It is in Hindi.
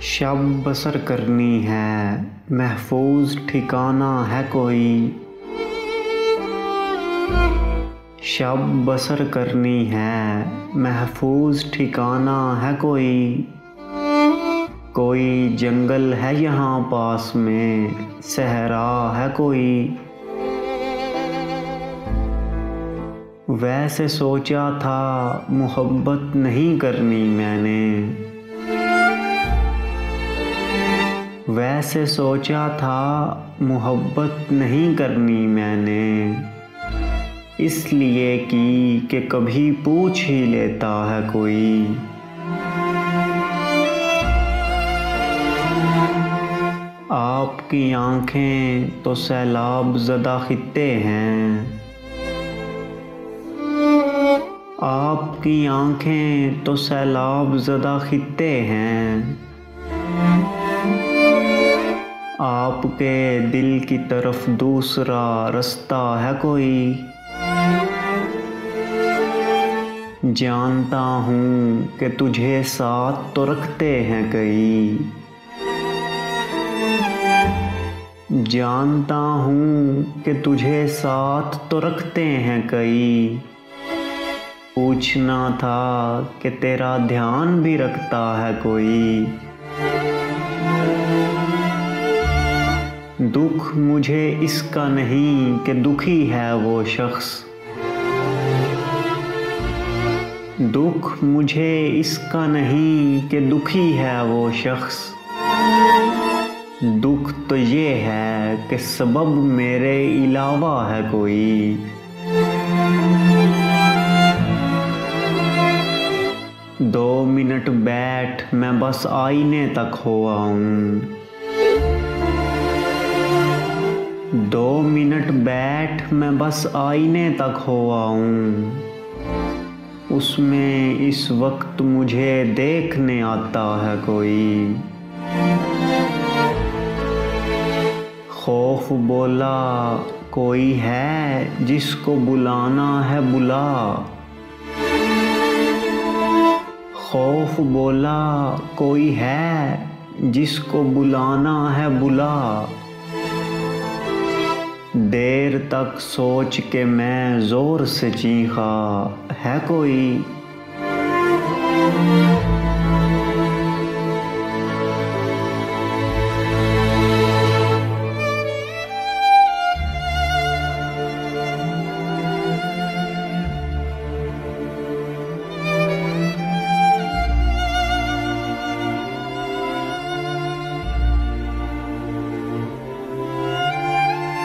शब बसर करनी है, महफूज ठिकाना है कोई। शब बसर करनी है, महफूज ठिकाना है कोई। कोई जंगल है यहाँ पास में, सहरा है कोई। वैसे सोचा था मोहब्बत नहीं करनी मैंने। वैसे सोचा था मोहब्बत नहीं करनी मैंने। इसलिए कि कभी पूछ ही लेता है कोई। आपकी आँखें तो सैलाब ज़दा खित्ते हैं। आपकी आँखें तो सैलाब ज़दा खित्ते हैं। आपके दिल की तरफ दूसरा रास्ता है कोई। जानता हूँ कि तुझे साथ तो रखते हैं कई। जानता हूँ कि तुझे साथ तो रखते हैं कई। पूछना था कि तेरा ध्यान भी रखता है कोई। दुख मुझे इसका नहीं कि दुखी है वो शख्स। दुख मुझे इसका नहीं कि दुखी है वो शख्स। दुख तो ये है कि सबब मेरे अलावा है कोई। दो मिनट बैठ मैं बस आईने तक हो आऊं। 2 मिनट बैठ मैं बस आईने तक हो आऊं। उसमें इस वक्त मुझे देखने आता है कोई। खौफ बोला कोई है जिसको बुलाना है बुला। खौफ बोला कोई है जिसको बुलाना है बुला। देर तक सोच के मैं जोर से चीखा है कोई।